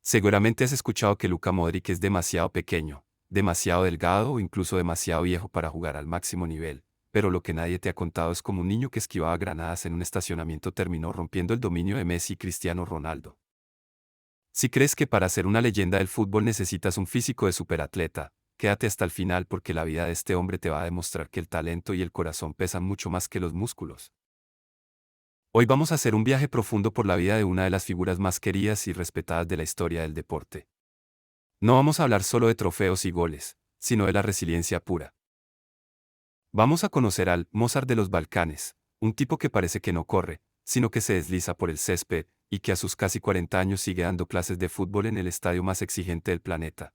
Seguramente has escuchado que Luka Modric es demasiado pequeño, demasiado delgado o incluso demasiado viejo para jugar al máximo nivel, pero lo que nadie te ha contado es como un niño que esquivaba granadas en un estacionamiento terminó rompiendo el dominio de Messi y Cristiano Ronaldo. Si crees que para ser una leyenda del fútbol necesitas un físico de superatleta, quédate hasta el final porque la vida de este hombre te va a demostrar que el talento y el corazón pesan mucho más que los músculos. Hoy vamos a hacer un viaje profundo por la vida de una de las figuras más queridas y respetadas de la historia del deporte. No vamos a hablar solo de trofeos y goles, sino de la resiliencia pura. Vamos a conocer al Mozart de los Balcanes, un tipo que parece que no corre, sino que se desliza por el césped, y que a sus casi 40 años sigue dando clases de fútbol en el estadio más exigente del planeta.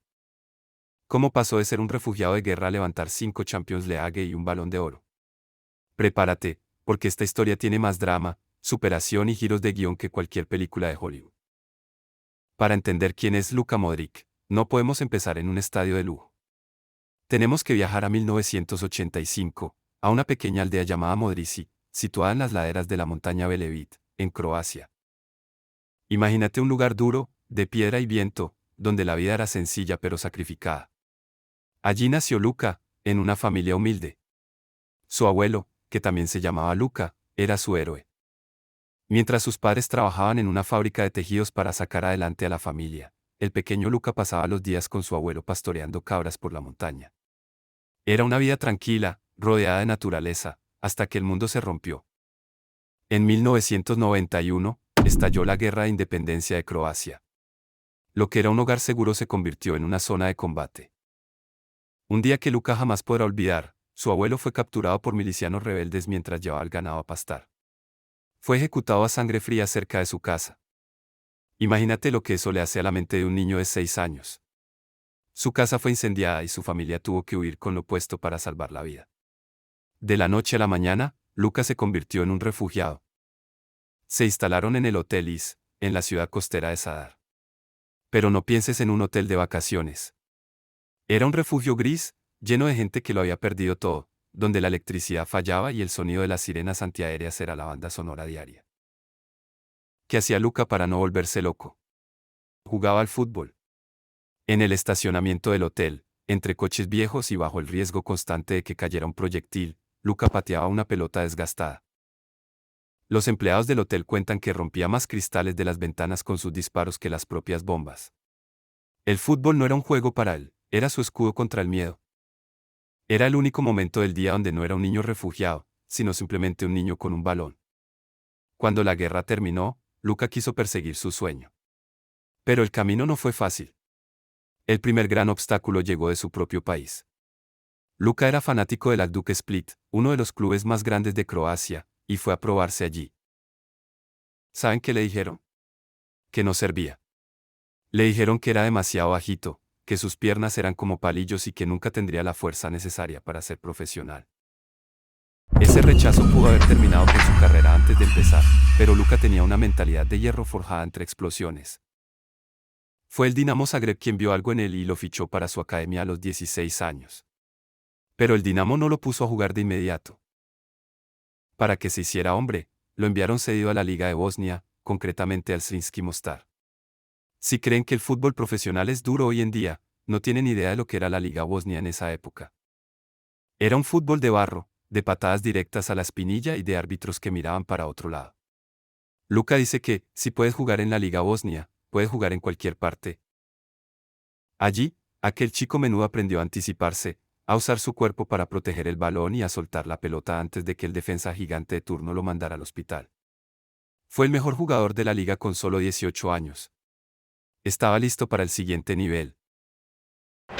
¿Cómo pasó de ser un refugiado de guerra a levantar 5 Champions League y un Balón de Oro? Prepárate, porque esta historia tiene más drama, superación y giros de guión que cualquier película de Hollywood. Para entender quién es Luka Modric, no podemos empezar en un estadio de lujo. Tenemos que viajar a 1985, a una pequeña aldea llamada Modrici, situada en las laderas de la montaña Velebit, en Croacia. Imagínate un lugar duro, de piedra y viento, donde la vida era sencilla pero sacrificada. Allí nació Luka, en una familia humilde. Su abuelo, que también se llamaba Luka, era su héroe. Mientras sus padres trabajaban en una fábrica de tejidos para sacar adelante a la familia, el pequeño Luka pasaba los días con su abuelo pastoreando cabras por la montaña. Era una vida tranquila, rodeada de naturaleza, hasta que el mundo se rompió. En 1991, estalló la Guerra de Independencia de Croacia. Lo que era un hogar seguro se convirtió en una zona de combate. Un día que Luka jamás podrá olvidar, su abuelo fue capturado por milicianos rebeldes mientras llevaba el ganado a pastar. Fue ejecutado a sangre fría cerca de su casa. Imagínate lo que eso le hace a la mente de un niño de 6 años. Su casa fue incendiada y su familia tuvo que huir con lo puesto para salvar la vida. De la noche a la mañana, Luka se convirtió en un refugiado. Se instalaron en el Hotel Is, en la ciudad costera de Zadar. Pero no pienses en un hotel de vacaciones. Era un refugio gris, lleno de gente que lo había perdido todo, donde la electricidad fallaba y el sonido de las sirenas antiaéreas era la banda sonora diaria. ¿Qué hacía Luka para no volverse loco? Jugaba al fútbol. En el estacionamiento del hotel, entre coches viejos y bajo el riesgo constante de que cayera un proyectil, Luka pateaba una pelota desgastada. Los empleados del hotel cuentan que rompía más cristales de las ventanas con sus disparos que las propias bombas. El fútbol no era un juego para él, era su escudo contra el miedo. Era el único momento del día donde no era un niño refugiado, sino simplemente un niño con un balón. Cuando la guerra terminó, Luka quiso perseguir su sueño. Pero el camino no fue fácil. El primer gran obstáculo llegó de su propio país. Luka era fanático del Hajduk Split, uno de los clubes más grandes de Croacia, y fue a probarse allí. ¿Saben qué le dijeron? Que no servía. Le dijeron que era demasiado bajito, que sus piernas eran como palillos y que nunca tendría la fuerza necesaria para ser profesional. Ese rechazo pudo haber terminado con su carrera antes de empezar, pero Luka tenía una mentalidad de hierro forjada entre explosiones. Fue el Dinamo Zagreb quien vio algo en él y lo fichó para su academia a los 16 años. Pero el Dinamo no lo puso a jugar de inmediato. Para que se hiciera hombre, lo enviaron cedido a la Liga de Bosnia, concretamente al Zrinjski Mostar. Si creen que el fútbol profesional es duro hoy en día, no tienen idea de lo que era la Liga Bosnia en esa época. Era un fútbol de barro, de patadas directas a la espinilla y de árbitros que miraban para otro lado. Luka dice que, si puedes jugar en la Liga Bosnia, puedes jugar en cualquier parte. Allí, aquel chico menudo aprendió a anticiparse, a usar su cuerpo para proteger el balón y a soltar la pelota antes de que el defensa gigante de turno lo mandara al hospital. Fue el mejor jugador de la liga con solo 18 años. Estaba listo para el siguiente nivel.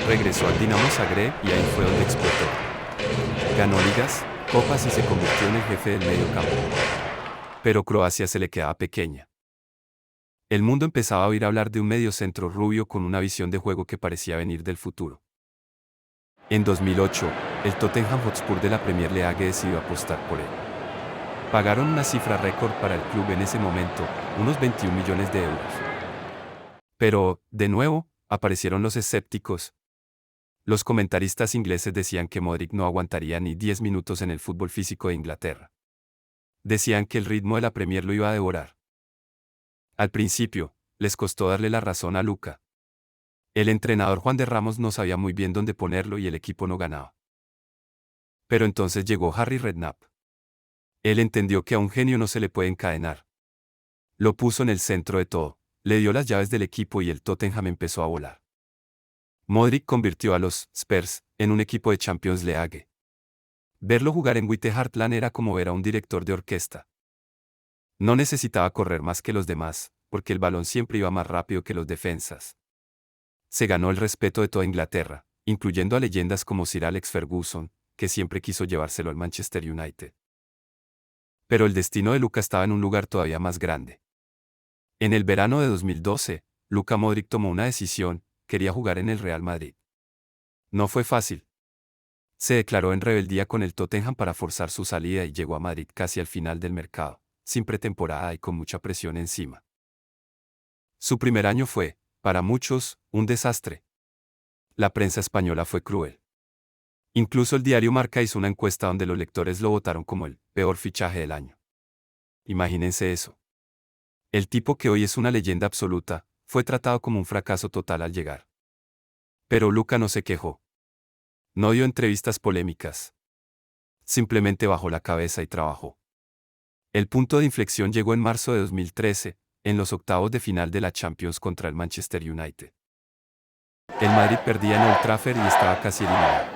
Regresó al Dinamo Zagreb y ahí fue donde explotó. Ganó ligas, copas y se convirtió en el jefe del medio campo. Pero Croacia se le quedaba pequeña. El mundo empezaba a oír hablar de un mediocentro rubio con una visión de juego que parecía venir del futuro. En 2008, el Tottenham Hotspur de la Premier League decidió apostar por él. Pagaron una cifra récord para el club en ese momento, unos 21 millones de euros. Pero, de nuevo, aparecieron los escépticos. Los comentaristas ingleses decían que Modric no aguantaría ni 10 minutos en el fútbol físico de Inglaterra. Decían que el ritmo de la Premier lo iba a devorar. Al principio, les costó darle la razón a Luka. El entrenador Juan de Ramos no sabía muy bien dónde ponerlo y el equipo no ganaba. Pero entonces llegó Harry Redknapp. Él entendió que a un genio no se le puede encadenar. Lo puso en el centro de todo, le dio las llaves del equipo y el Tottenham empezó a volar. Modric convirtió a los Spurs en un equipo de Champions League. Verlo jugar en White Hart Lane era como ver a un director de orquesta. No necesitaba correr más que los demás, porque el balón siempre iba más rápido que los defensas. Se ganó el respeto de toda Inglaterra, incluyendo a leyendas como Sir Alex Ferguson, que siempre quiso llevárselo al Manchester United. Pero el destino de Luka estaba en un lugar todavía más grande. En el verano de 2012, Luka Modric tomó una decisión: quería jugar en el Real Madrid. No fue fácil. Se declaró en rebeldía con el Tottenham para forzar su salida y llegó a Madrid casi al final del mercado, sin pretemporada y con mucha presión encima. Su primer año fue, para muchos, un desastre. La prensa española fue cruel. Incluso el diario Marca hizo una encuesta donde los lectores lo votaron como el peor fichaje del año. Imagínense eso. El tipo que hoy es una leyenda absoluta, fue tratado como un fracaso total al llegar. Pero Luka no se quejó. No dio entrevistas polémicas. Simplemente bajó la cabeza y trabajó. El punto de inflexión llegó en marzo de 2013, en los octavos de final de la Champions contra el Manchester United. El Madrid perdía en Old Trafford y estaba casi eliminado.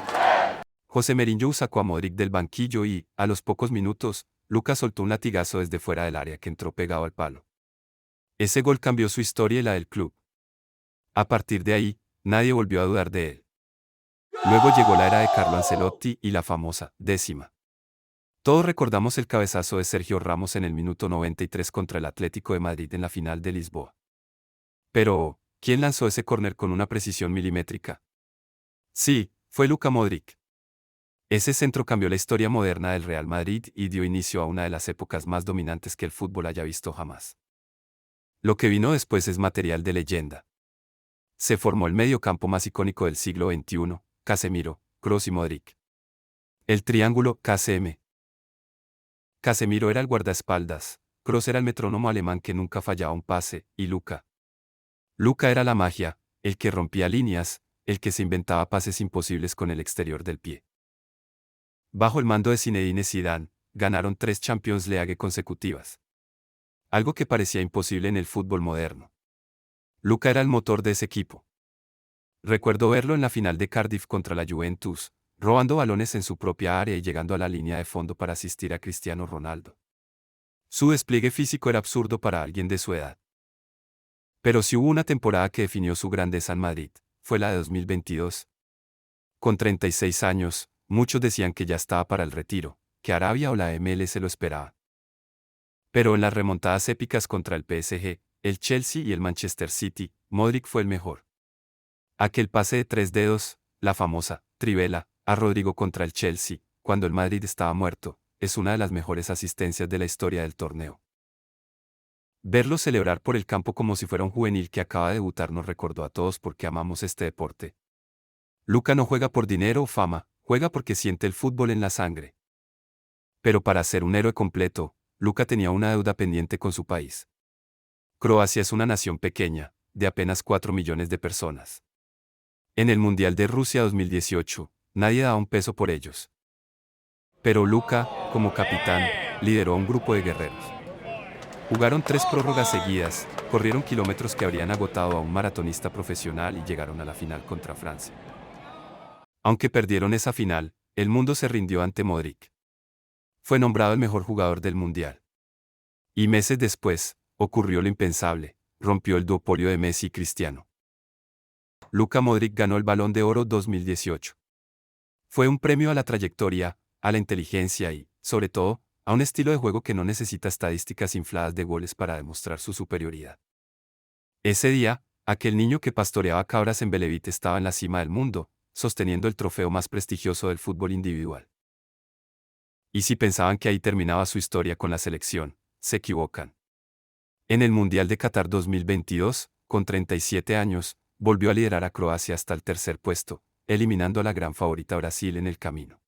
José Mourinho sacó a Modric del banquillo y, a los pocos minutos, Luka soltó un latigazo desde fuera del área que entró pegado al palo. Ese gol cambió su historia y la del club. A partir de ahí, nadie volvió a dudar de él. Luego llegó la era de Carlo Ancelotti y la famosa décima. Todos recordamos el cabezazo de Sergio Ramos en el minuto 93 contra el Atlético de Madrid en la final de Lisboa. Pero, ¿quién lanzó ese córner con una precisión milimétrica? Sí, fue Luka Modric. Ese centro cambió la historia moderna del Real Madrid y dio inicio a una de las épocas más dominantes que el fútbol haya visto jamás. Lo que vino después es material de leyenda. Se formó el mediocampo más icónico del siglo XXI, Casemiro, Kroos y Modric. El triángulo KCM. Casemiro era el guardaespaldas, Kroos era el metrónomo alemán que nunca fallaba un pase, y Luka. Luka era la magia, el que rompía líneas, el que se inventaba pases imposibles con el exterior del pie. Bajo el mando de Zinedine Zidane, ganaron 3 Champions League consecutivas. Algo que parecía imposible en el fútbol moderno. Luka era el motor de ese equipo. Recuerdo verlo en la final de Cardiff contra la Juventus, robando balones en su propia área y llegando a la línea de fondo para asistir a Cristiano Ronaldo. Su despliegue físico era absurdo para alguien de su edad. Pero si hubo una temporada que definió su grandeza en Madrid, fue la de 2022. Con 36 años, muchos decían que ya estaba para el retiro, que Arabia o la MLS lo esperaba. Pero en las remontadas épicas contra el PSG, el Chelsea y el Manchester City, Modric fue el mejor. Aquel pase de 3 dedos, la famosa trivela, a Rodrigo contra el Chelsea, cuando el Madrid estaba muerto, es una de las mejores asistencias de la historia del torneo. Verlo celebrar por el campo como si fuera un juvenil que acaba de debutar nos recordó a todos por qué amamos este deporte. Luka no juega por dinero o fama, juega porque siente el fútbol en la sangre. Pero para ser un héroe completo, Luka tenía una deuda pendiente con su país. Croacia es una nación pequeña, de apenas 4 millones de personas. En el Mundial de Rusia 2018, nadie daba un peso por ellos. Pero Luka, como capitán, lideró a un grupo de guerreros. Jugaron 3 prórrogas seguidas, corrieron kilómetros que habrían agotado a un maratonista profesional y llegaron a la final contra Francia. Aunque perdieron esa final, el mundo se rindió ante Modric. Fue nombrado el mejor jugador del Mundial. Y meses después, ocurrió lo impensable, rompió el duopolio de Messi y Cristiano. Luka Modric ganó el Balón de Oro 2018. Fue un premio a la trayectoria, a la inteligencia y, sobre todo, a un estilo de juego que no necesita estadísticas infladas de goles para demostrar su superioridad. Ese día, aquel niño que pastoreaba cabras en Belleville estaba en la cima del mundo, sosteniendo el trofeo más prestigioso del fútbol individual. Y si pensaban que ahí terminaba su historia con la selección, se equivocan. En el Mundial de Qatar 2022, con 37 años, volvió a liderar a Croacia hasta el tercer puesto, eliminando a la gran favorita Brasil en el camino.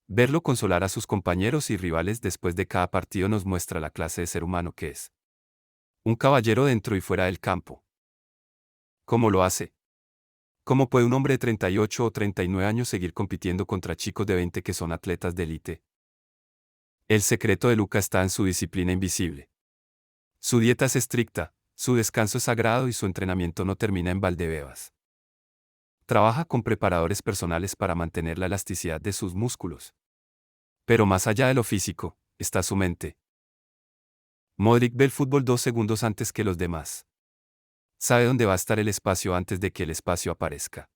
Verlo consolar a sus compañeros y rivales después de cada partido nos muestra la clase de ser humano que es. Un caballero dentro y fuera del campo. ¿Cómo lo hace? ¿Cómo puede un hombre de 38 o 39 años seguir compitiendo contra chicos de 20 que son atletas de élite? El secreto de Luka está en su disciplina invisible. Su dieta es estricta, su descanso es sagrado y su entrenamiento no termina en Valdebebas. Trabaja con preparadores personales para mantener la elasticidad de sus músculos. Pero más allá de lo físico, está su mente. Modric ve el fútbol 2 segundos antes que los demás. Sabe dónde va a estar el espacio antes de que el espacio aparezca.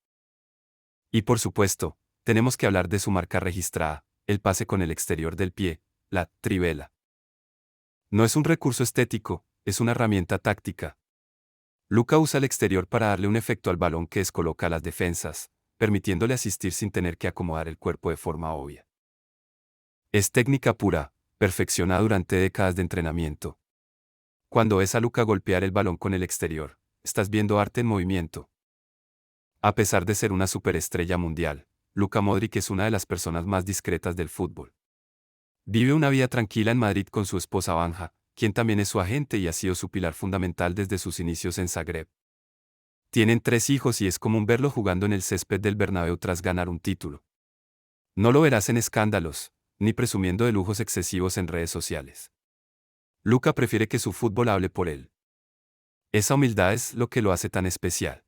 Y por supuesto, tenemos que hablar de su marca registrada, el pase con el exterior del pie, la trivela. No es un recurso estético, es una herramienta táctica. Luka usa el exterior para darle un efecto al balón que descoloca a las defensas, permitiéndole asistir sin tener que acomodar el cuerpo de forma obvia. Es técnica pura, perfeccionada durante décadas de entrenamiento. Cuando ves a Luka golpear el balón con el exterior, estás viendo arte en movimiento. A pesar de ser una superestrella mundial, Luka Modric es una de las personas más discretas del fútbol. Vive una vida tranquila en Madrid con su esposa Vanja, quien también es su agente y ha sido su pilar fundamental desde sus inicios en Zagreb. Tienen 3 hijos y es común verlo jugando en el césped del Bernabéu tras ganar un título. No lo verás en escándalos, ni presumiendo de lujos excesivos en redes sociales. Luka prefiere que su fútbol hable por él. Esa humildad es lo que lo hace tan especial.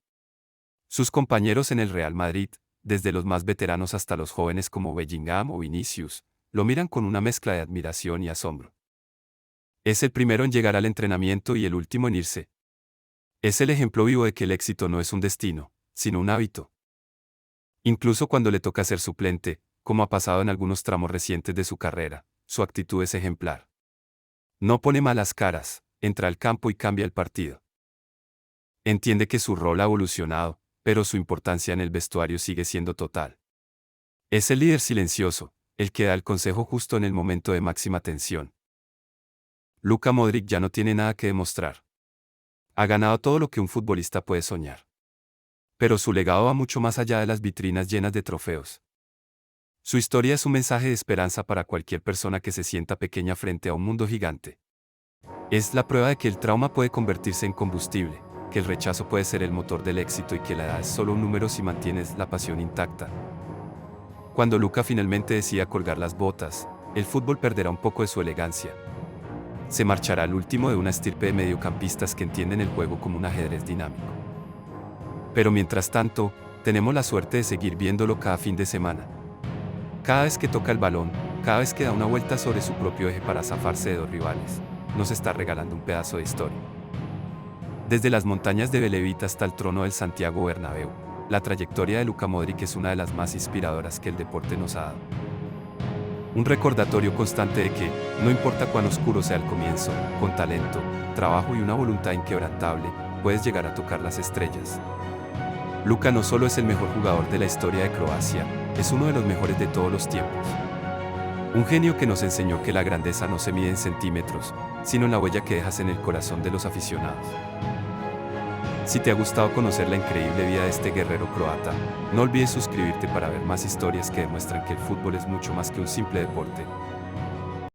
Sus compañeros en el Real Madrid, desde los más veteranos hasta los jóvenes como Bellingham o Vinicius, lo miran con una mezcla de admiración y asombro. Es el primero en llegar al entrenamiento y el último en irse. Es el ejemplo vivo de que el éxito no es un destino, sino un hábito. Incluso cuando le toca ser suplente, como ha pasado en algunos tramos recientes de su carrera, su actitud es ejemplar. No pone malas caras, entra al campo y cambia el partido. Entiende que su rol ha evolucionado, pero su importancia en el vestuario sigue siendo total. Es el líder silencioso, el que da el consejo justo en el momento de máxima tensión. Luka Modric ya no tiene nada que demostrar. Ha ganado todo lo que un futbolista puede soñar. Pero su legado va mucho más allá de las vitrinas llenas de trofeos. Su historia es un mensaje de esperanza para cualquier persona que se sienta pequeña frente a un mundo gigante. Es la prueba de que el trauma puede convertirse en combustible, que el rechazo puede ser el motor del éxito y que la edad es solo un número si mantienes la pasión intacta. Cuando Luka finalmente decida colgar las botas, el fútbol perderá un poco de su elegancia. Se marchará el último de una estirpe de mediocampistas que entienden el juego como un ajedrez dinámico. Pero mientras tanto, tenemos la suerte de seguir viéndolo cada fin de semana. Cada vez que toca el balón, cada vez que da una vuelta sobre su propio eje para zafarse de 2 rivales, nos está regalando un pedazo de historia. Desde las montañas de Belevita hasta el trono del Santiago Bernabéu, la trayectoria de Luka Modric es una de las más inspiradoras que el deporte nos ha dado. Un recordatorio constante de que, no importa cuán oscuro sea el comienzo, con talento, trabajo y una voluntad inquebrantable, puedes llegar a tocar las estrellas. Luka no solo es el mejor jugador de la historia de Croacia, es uno de los mejores de todos los tiempos. Un genio que nos enseñó que la grandeza no se mide en centímetros, sino en la huella que dejas en el corazón de los aficionados. Si te ha gustado conocer la increíble vida de este guerrero croata, no olvides suscribirte para ver más historias que demuestran que el fútbol es mucho más que un simple deporte,